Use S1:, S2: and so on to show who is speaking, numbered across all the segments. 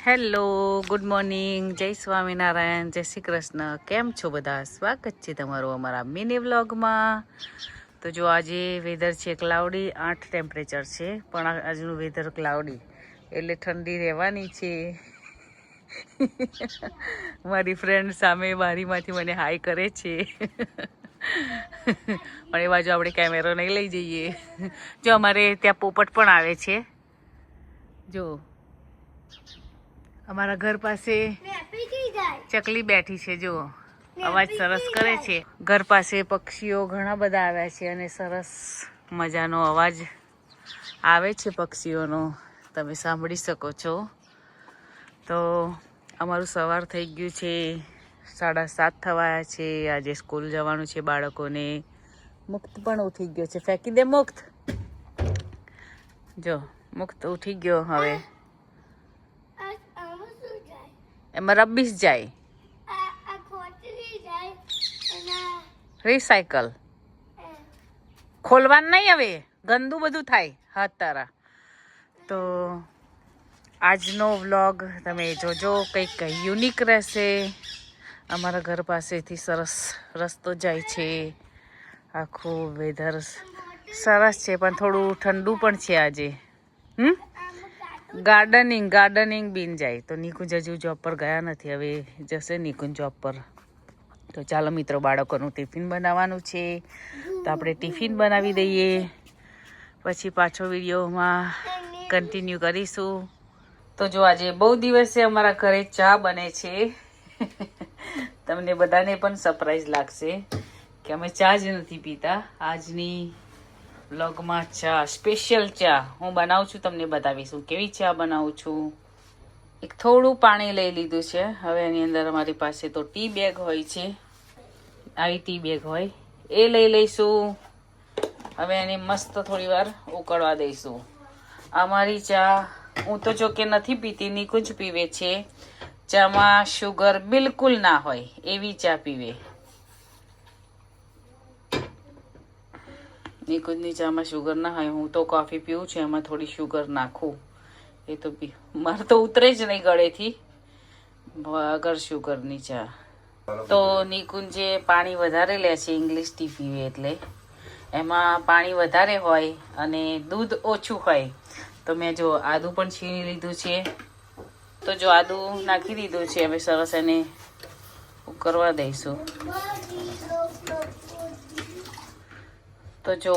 S1: Hello, good morning, જય સ્વામિનારાયણ, જય શ્રી કૃષ્ણ. કેમ છો બધા? સ્વાગત છે તમારું અમારા મિની વ્લોગમાં. તો જો આજે વેધર છે ક્લાઉડી, 8 ટેમ્પરેચર છે, પણ આજનું વેધર ક્લાઉડી એટલે ઠંડી રહેવાની છે. મારી ફ્રેન્ડ સામે બારીમાંથી મને હાય કરે છે. પણ એ બાજુ આપણે કેમેરો નહીં લઈ જઈએ. જો અમારે ત્યાં પોપટ પણ આવે છે. જો અમારા ઘર પાસે ચકલી બેઠી છે. જો અવાજ સરસ કરે છે. ઘર પાસે પક્ષીઓ ઘણા બધા આવ્યા છે અને સરસ મજાનો અવાજ આવે છે પક્ષીઓનો, તમે સાંભળી શકો છો. તો અમારું સવાર થઈ ગયું છે, 7:30 થવાયા છે. આજે સ્કૂલ જવાનું છે બાળકોને. મુક્ત પણ ઉઠી ગયો છે. ફેંકી દે મુક્ત. જો મુક્ત ઉઠી ગયો. હવે એમાં રબ્બીસ જાય, રિસાયકલ ખોલવાનું નહીં, હવે ગંદુ બધું થાય હાથ તારા. તો આજનો વ્લોગ તમે જોજો, કંઈક યુનિક રહેશે. અમારા ઘર પાસેથી સરસ રસ્તો જાય છે. આખું વેધર સરસ છે, પણ થોડું ઠંડુ પણ છે આજે. ગાર્ડનિંગ બીન જાય. તો નિકુંજ હજુ જોબ પર ગયા નથી, હવે જશે નિકુંજ જોબ પર. તો ચાલો મિત્રો, બાળકોનું ટિફિન બનાવવાનું છે, તો આપણે ટિફિન બનાવી દઈએ, પછી પાછો વિડીયોમાં કન્ટિન્યુ કરીશું. તો જો આજે બહુ દિવસે અમારા ઘરે ચા બને છે. તમને બધાને પણ સરપ્રાઈઝ લાગશે કે અમે ચા જ નથી પીતા. આજની વ્લોગમાં ચા, સ્પેશિયલ ચા હું બનાવું છું, તમને બતાવીશું કેવી ચા બનાવું છું. એક થોડું પાણી લઈ લીધું છે. હવે એની અંદર અમારી પાસે તો ટી બેગ હોય છે, આવી ટી બેગ હોય એ લઈ લઈશું. હવે એને મસ્ત થોડી વાર ઉકળવા દઈશું. અમારી ચા હું તો જો કે નથી પીતી, નિકુંજ પીવે છે. ચામાં શુગર બિલકુલ ના હોય એવી ચા પીવે. નિકુંજની ચામાં શુગર ના હોય. હું તો કોફી પીવું છું, એમાં થોડી શુગર નાખું, એ તો મારે તો ઉતરે જ નહીં ગળેથી વગર શુગરની ચા. તો નિકુંજે પાણી વધારે લે છે, ઇંગ્લિશ ટી પીવે એટલે એમાં પાણી વધારે હોય અને દૂધ ઓછું હોય. તો મેં જો આદુ પણ છીણી લીધું છે. તો જો આદુ નાખી દીધું છે. હવે સરસ એને ઉકળવા દઈશું. તો જો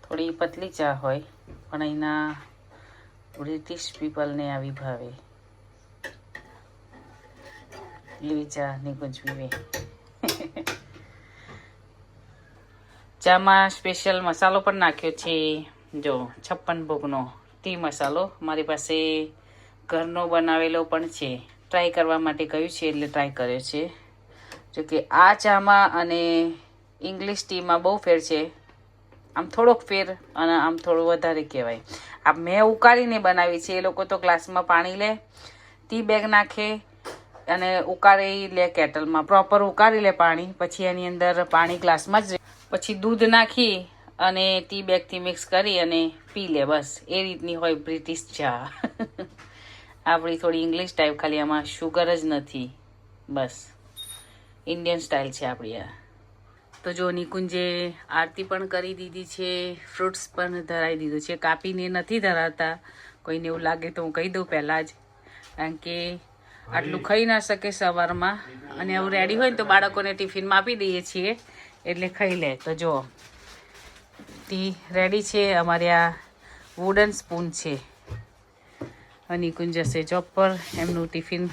S1: થોડી પતલી ચા હોય, પણ અહીંના બ્રિટિશ પીપલને આવી ભાવે એવી ચા નિકુંજ પીવે. ચામાં સ્પેશિયલ મસાલો પણ નાખ્યો છે. જો 56 ભોગનો ટી મસાલો મારી પાસે ઘરનો બનાવેલો પણ છે. ટ્રાય કરવા માટે કહ્યું છે એટલે ટ્રાય કર્યો છે. જોકે આ ચામાં અને ઇંગ્લિશ ટીમાં બહુ ફેર છે. આમ થોડોક ફેર અને આમ થોડું વધારે કહેવાય. આ મેં ઉકાળીને બનાવી છે. એ લોકો તો ગ્લાસમાં પાણી લે, ટી બેગ નાખે અને ઉકાળી લે કેટલમાં, પ્રોપર ઉકાળી લે પાણી. પછી એની અંદર પાણી ગ્લાસમાં જ, પછી દૂધ નાખી અને ટી બેગથી મિક્સ કરી અને પી લે. બસ એ રીતની હોય બ્રિટિશ ચા. આપણી થોડી ઇંગ્લિશ ટાઈપ, ખાલી આમાં શુગર જ નથી. બસ ઇન્ડિયન સ્ટાઇલ છે આપણી આ. તો જો નિકુંજે આરતી પણ કરી દીધી છે, ફ્રૂટ્સ પણ ધરાવી દીધું છે. કાપીને નથી ધરાવતા, કોઈને એવું લાગે તો હું કહી દઉં પહેલાં જ, કારણ કે આટલું ખાઈ ના શકે સવારમાં. અને એવું રેડી હોય ને તો બાળકોને ટિફિનમાં આપી દઈએ છીએ એટલે ખાઈ લે. તો જો ટી રેડી છે. અમારે આ વુડન સ્પૂન છે. નિકુંજ જશે જોબ પર, એમનું ટિફિન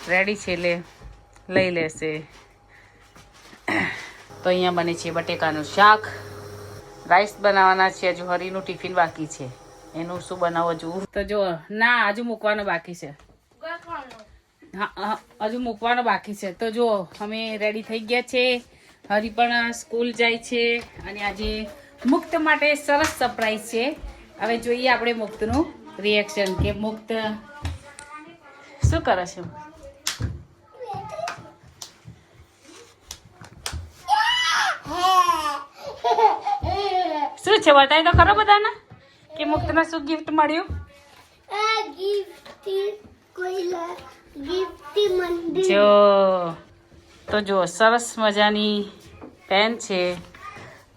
S1: રેડી છે એટલે લઈ લેશે. તો અહીંયા બને છે બટેકાનું શાક, રાઈસ બનાવવાના છે. હજુ હરીનું ટિફિન બાકી છે, એનું શું બનાવવું હજુ. તો જો ના, હજુ મૂકવાનો બાકી છે. હા, હજુ મૂકવાનો બાકી છે. તો જો અમે રેડી થઈ ગયા છે. હરી પણ સ્કૂલ જાય છે અને આજે મુક્ત માટે સરસ સરપ્રાઈઝ છે. હવે જોઈએ આપણે મુક્તનું રિએક્શન કે મુક્ત શું કરે છે. શું છે બતાવી તો ખરો બધાને કે મુક્તને શું ગિફ્ટ મળ્યું. જો તો જો સરસ મજાની પેન છે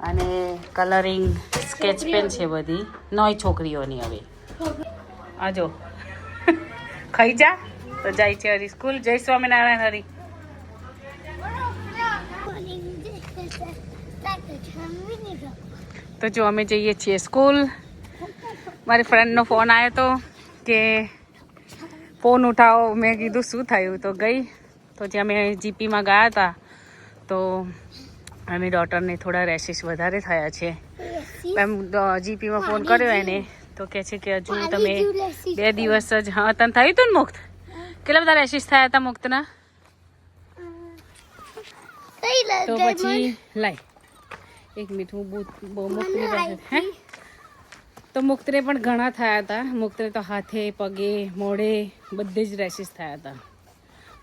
S1: અને કલરિંગ સ્કેચ પેન છે બધી નોય છોકરીઓની. હવે આ જો ખાઈ જા તો જાય છે હરી સ્કૂલ. જય સ્વામિનારાયણ હરી. તો જો અમે જઈએ છીએ સ્કૂલ. મારી ફ્રેન્ડનો ફોન આવ્યો હતો કે ફોન ઉઠાવો. મેં કીધું શું થયું? તો ગઈ. તો જ્યાં અમે જીપીમાં ગયા હતા તો મારી ડોટરને થોડા રેશિસ વધારે થયા છે. એમ જીપીમાં ફોન કર્યો એને તો કહે છે કે હજુ તમે 2 દિવસ જ. હા તને થયું હતું ને મુક્ત? કેટલા બધા રેશિસ થયા હતા મુક્તના? તો પછી લાય એક મિનિટ હું બહુ મુક્તની પાસે હે. તો મુક્તને પણ ઘણા થયા હતા. મુક્તને તો હાથે પગે મોઢે બધે જ રેશિસ થયા હતા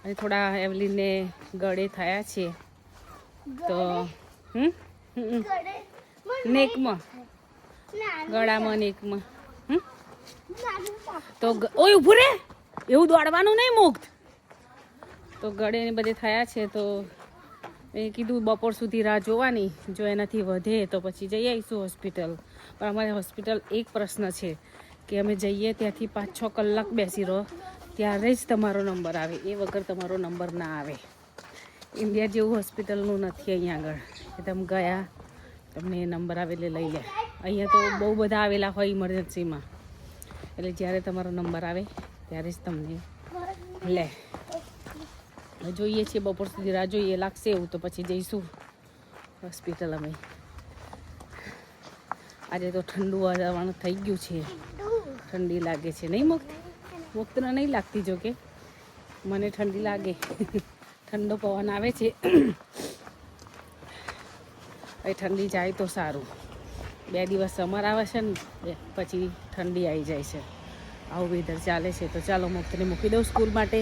S1: અને થોડા એવલીને ગળે થયા છે. તો નેકમાં ગળામાં નેકમાં તો ઓય ઊભું રે, એવું દોડવાનું નહીં મુક્ત. તો ગળે ને બધે થયા છે. તો એ કીધું બપોર સુધી રાહ જોવાની, જો એનાથી વધે તો પછી જઈ આવીશું હોસ્પિટલ. પણ અમારે હોસ્પિટલ એક પ્રશ્ન છે કે અમે જઈએ ત્યાંથી 5-6 કલાક બેસી રહો ત્યારે જ તમારો નંબર આવે, એ વગર તમારો નંબર ના આવે. ઇન્ડિયા જેવું હોસ્પિટલનું નથી અહીંયા આગળ કે તમે ગયા તમને નંબર આવે એટલે લઈ લે. અહીંયા તો બહુ બધા આવેલા હોય ઇમરજન્સીમાં, એટલે જ્યારે તમારો નંબર આવે ત્યારે જ તમને લે. જોઈએ છીએ બપોર સુધી રાહ જોઈએ, લાગશે એવું તો પછી જઈશું હોસ્પિટલ અમે. આજે તો ઠંડુ વાતાવરણ થઈ ગયું છે, ઠંડી લાગે છે નહીં મુક્ત? મુક્તને નહીં લાગતી, જો કે મને ઠંડી લાગે. ઠંડો પવન આવે છે. એ ઠંડી જાય તો સારું. 2 દિવસ સમર આવે છે ને પછી ઠંડી આવી જાય છે. આવું વેધર ચાલે છે. તો ચાલો મુક્તને મૂકી દઉં સ્કૂલ માટે,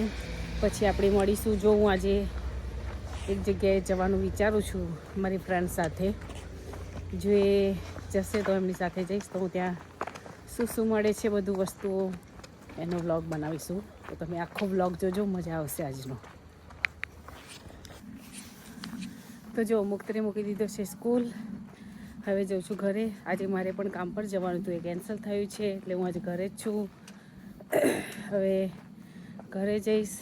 S1: પછી આપણે મળીશું. જો હું આજે એક જગ્યાએ જવાનું વિચારું છું મારી ફ્રેન્ડ સાથે. જો એ જશે તો એમની સાથે જઈશ. તો હું ત્યાં શું શું મળે છે બધું વસ્તુઓ એનો વ્લોગ બનાવીશું. તો તમે આખો વ્લોગ જોજો, મજા આવશે આજનો. તો જો મુક્તને મૂકી દીધો છે સ્કૂલ. હવે જાઉં છું ઘરે. આજે મારે પણ કામ પર જવાનું હતું, એ કેન્સલ થયું છે એટલે હું આજે ઘરે જ છું. હવે ઘરે જઈશ,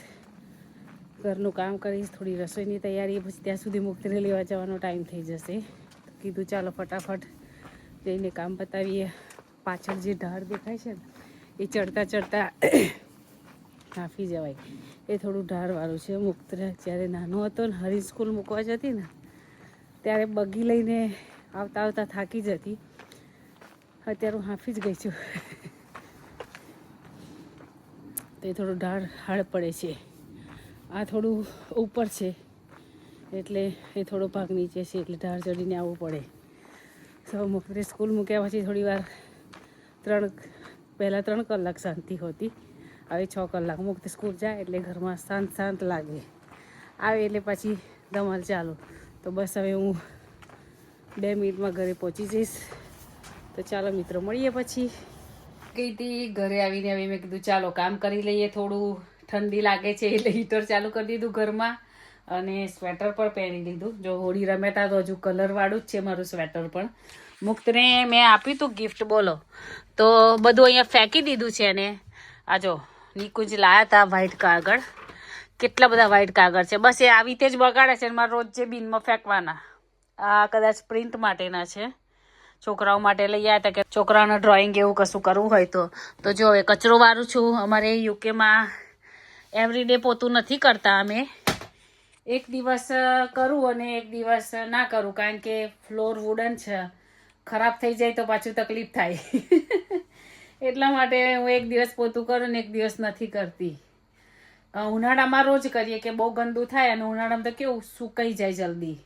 S1: ઘરનું કામ કરીશ, થોડી રસોઈની તૈયારી, પછી ત્યાં સુધી મુક્તને લેવા જવાનો ટાઈમ થઈ જશે. કીધું ચાલો ફટાફટ જઈને કામ પતાવીએ. પાછળ જે ઢાળ દેખાય છે ને એ ચડતા ચડતા હાંફી જવાય. એ થોડું ઢાળવાળું છે. મુક્ત જ્યારે નાનો હતો ને હરી સ્કૂલ મૂકવા જતી ને ત્યારે બગી લઈને આવતા આવતા થાકી જતી. અત્યારે હું હાંફી જ ગઈ છું. તો એ થોડું હાડ પડે છે. આ થોડું ઉપર છે એટલે એ થોડો ભાગ નીચે છે એટલે ઢાળ ચડીને આવવું પડે. સૌ મુક્તને સ્કૂલ મૂક્યા પછી થોડી વાર પહેલાં 3 કલાક શાંતિ હોતી, હવે 6 કલાક. મુક્ત સ્કૂલ જાય એટલે ઘરમાં શાંત લાગે, આવે એટલે પછી ધમાલ ચાલુ. તો બસ હવે હું 2 મિનિટમાં ઘરે પહોંચી જઈશ. તો ચાલો મિત્રો મળીએ પછી. ગઈ હતી ઘરે આવીને હવે મેં કીધું ચાલો કામ કરી લઈએ. થોડું ઠંડી લાગે છે એટલે હીટર ચાલુ કરી દીધું ઘરમાં અને સ્વેટર પણ પહેરી લીધું. જો હોળી રમ્યા તો હજુ કલરવાળું જ છે મારું સ્વેટર પણ. મુક્તને મેં આપ્યું હતું ગિફ્ટ, બોલો તો બધું અહીંયા ફેંકી દીધું છે. અને આ જો નિકુંજ લાયા હતા વ્હાઈટ કાગળ. કેટલા બધા વ્હાઈટ કાગળ છે, બસ એ આવી રીતે જ બગાડે છે. મારે રોજ જે બિનમાં ફેંકવાના. આ કદાચ પ્રિન્ટ માટેના છે, છોકરાઓ માટે લઈ આવ્યા હતા કે છોકરાઓને ડ્રોઈંગ એવું કશું કરવું હોય તો જો એ કચરો વાળું છું. અમારે યુકેમાં એવરીડે પોતું નથી કરતા અમે, એક દિવસ કરું અને એક દિવસ ના કરું, કારણ કે ફ્લોર વુડન છે, ખરાબ થઈ જાય તો પાછું તકલીફ થાય. એટલા માટે હું એક દિવસ પોતું કરું ને એક દિવસ નથી કરતી. ઉનાળામાં રોજ કરીએ કે બહુ ગંદુ થાય, અને ઉનાળામાં તો કેવું સુકાઈ જાય જલ્દી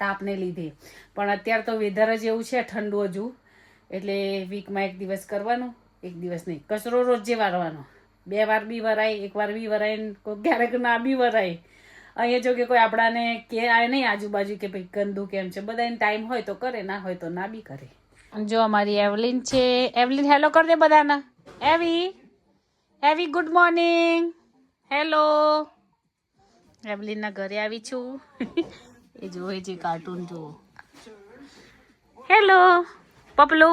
S1: તાપને લીધે. પણ અત્યારે તો વેધર જ એવું છે ઠંડુ હજુ, એટલે વીકમાં એક દિવસ કરવાનું, એક દિવસ નહીં. કચરો રોજ વારવાનો, 2 વાર બી વરાય, 1 વાર બી વરાય, ક્યારેક ના બી વરાય. અહીંયા જો કે કોઈ આપણાને કે આવે નહીં આજુબાજુ કે ભાઈ ગંદુ કેમ છે. બધાને ટાઈમ હોય તો કરે, ના હોય તો ના બી કરે. જો અમારી એવલિન છે. એવલિન હેલો કર દે બધાને. એવી હેવી ગુડ મોર્નિંગ. હેલો. એવલીનના ઘરે આવી છું. એ જોવે છે કાર્ટૂન જુઓ. હેલો પપલુ.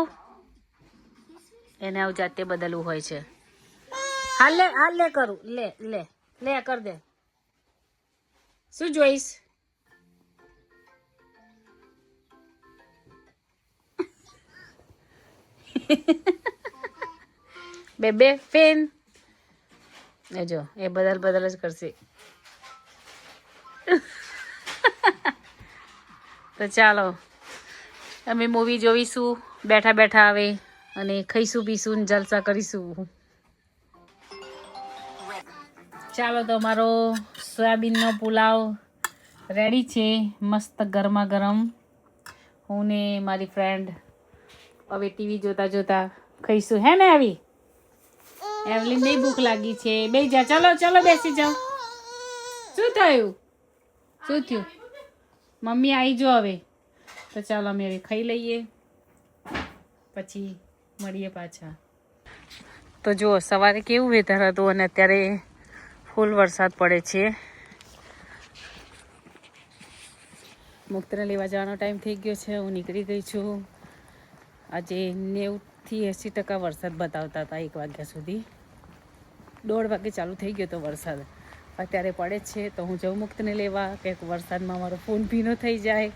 S1: એને આવું જાતે બદલવું હોય છે. હાલ લે કરું. લે લે લે કર દે. શું જોઈશ? બેબે ફેન. એ જો એ બદલ જ કરશે. તો ચાલો અમે મૂવી જોઈશું બેઠા બેઠા હવે, અને ખાઈશું પીશું ને જલસા કરીશું. ચાલો તો અમારો સોયાબીનનો પુલાવ રેડી છે, મસ્ત ગરમા ગરમ. હું ને મારી ફ્રેન્ડ હવે ટીવી જોતા જોતા ખાઈશું. હે ને આવી એવલી નહીં ભૂખ લાગી છે. બે જા. ચલો ચલો બેસી જાઓ. શું થયું? શું થયું? મમ્મી આવી જો હવે. તો ચાલો અમે હવે ખાઈ લઈએ, પછી મળીએ પાછા. તો જુઓ સવારે કેવું વેધર હતું અને અત્યારે ફૂલ વરસાદ પડે છે. મુક્તને લેવા જવાનો ટાઈમ થઈ ગયો છે. હું નીકળી ગઈ છું. આજે 90થી 80% વરસાદ બતાવતા હતા 1 વાગ્યા સુધી. 1:30 વાગે ચાલુ થઈ ગયો તો વરસાદ. અત્યારે પડે જ છે. તો હું જઉં મુક્તને લેવા, કંઈક વરસાદમાં મારો ફોન ભીનો થઈ જાય.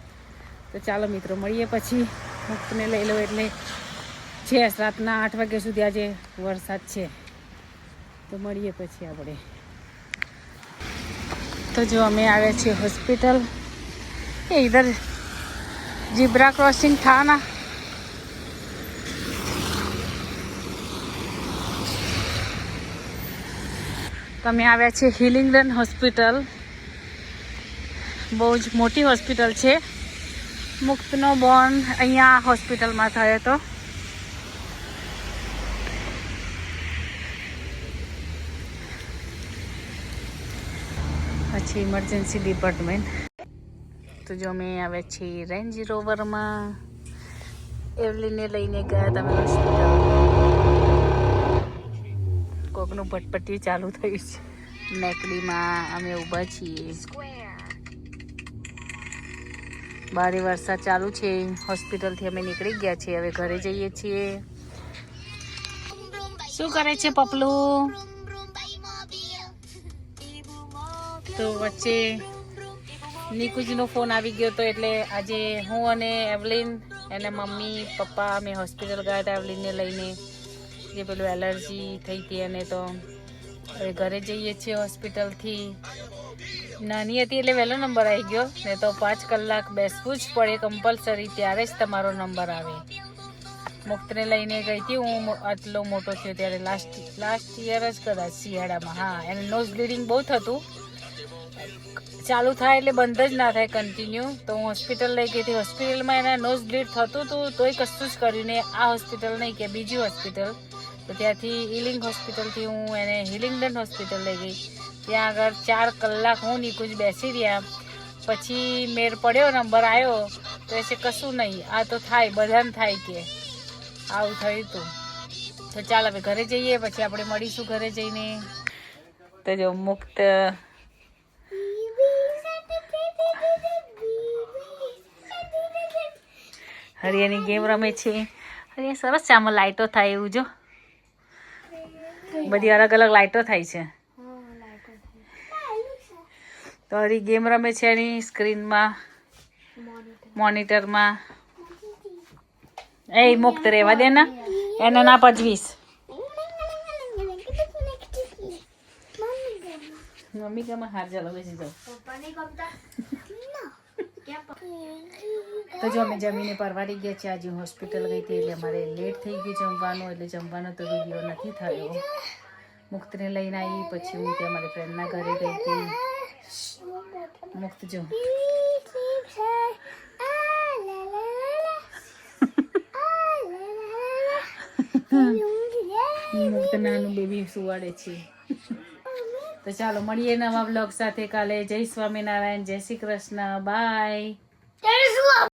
S1: તો ચાલો મિત્રો મળીએ પછી. મુક્તને લઈ લો એટલે છે રાતના 8 વાગ્યા સુધી આજે વરસાદ છે. તો મળીએ પછી આપણે. તો જો અમે આવ્યા છીએ હોસ્પિટલ. ये इधर जिब्रा क्रॉसिंग था ना. તમે આવ્યા છે હિલિંગડન હોસ્પિટલ. બહુ જ મોટી હોસ્પિટલ છે. મુક્તનો બોર્ન અહીંયા હોસ્પિટલમાં થયો હતો. પછી ઇમરજન્સી ડિપાર્ટમેન્ટ. તો જો અમે આવ્યા છીએ રેન્જ રોવરમાં. એવલીને લઈને ગયા તમે હોસ્પિટલ. કોકનું પટપટિયું ચાલુ થયું છે. મેકડીમાં અમે ઊભા છીએ. બારે વરસાદ ચાલુ છે. હોસ્પિટલથી અમે નીકળી ગયા છીએ. હવે ઘરે જઈએ છીએ. શું કરે છે પપલું? તો વચ્ચે નિકુજનો ફોન આવી ગયો હતો, એટલે આજે હું અને એવલિન એને મમ્મી પપ્પા અમે હોસ્પિટલ ગયા હતા એવલિનને લઈને. જે પેલું એલર્જી થઈ હતી અને તો હવે ઘરે જઈએ છીએ હોસ્પિટલથી. નાની હતી એટલે વહેલો નંબર આવી ગયો, ને તો 5 કલાક બેસવું જ પડે કમ્પલસરી, ત્યારે જ તમારો નંબર આવે. મુક્તને લઈને ગઈ હતી હું. આટલો મોટો થયો ત્યારે લાસ્ટ યર જ કદાચ શિયાળામાં. હા, એને નોઝ બ્લીડિંગ બહુ થતું. ચાલુ થાય એટલે બંધ જ ના થાય કન્ટિન્યુ. તો હું હોસ્પિટલ લઈ ગઈ હતી. હોસ્પિટલમાં એના નોઝ બ્લીડ થતું હતું, તોય કશું જ કર્યું ને. આ હોસ્પિટલ નહીં કે બીજી હોસ્પિટલ. તો ત્યાંથી હિલિંગ હોસ્પિટલથી હું એને હિલિંગડન હોસ્પિટલ લઈ ગઈ. ત્યાં આગળ 4 કલાક હું નિકુંજ બેસી રહ્યા. પછી મેળ પડ્યો, નંબર આવ્યો. તો એ કશું નહીં, આ તો થાય, બધાને થાય કે આવું થયું હતું. તો ચાલ હવે ઘરે જઈએ, પછી આપણે મળીશું ઘરે જઈને. તો જો મુક્ત હરિયાની ગેમ રમે છે. હરિયા સરસ છે. આમાં લાઇટો થાય એવું જો, બધી અલગ અલગ લાઇટો થાય છે. તો હરી ગેમ રમે છે એની સ્ક્રીનમાં, મોનિટરમાં. એ મુક્ત રહેવા દે ને, એને ના પજવીશ. મમ્મી કેમાં હાર ચાલો બેસી જાઓ. તો જો અમે જમીને પરવારી ગયા છે. આજે હોસ્પિટલ ગઈ હતી એટલે અમારે લેટ થઈ ગયું જમવાનું, એટલે જમવાનો તો વિડીયો નથી થયો. મુક્તને લઈને આવી, પછી હું ત્યાં મારી ફ્રેન્ડના ઘરે ગઈ હતી. મુક્ત જો મુક્ત નાનું બેબી સુવાડે છે. તો ચાલો મળીએ નવા બ્લોગ સાથે કાલે. જય સ્વામિનારાયણ, જય શ્રી કૃષ્ણ, બાય.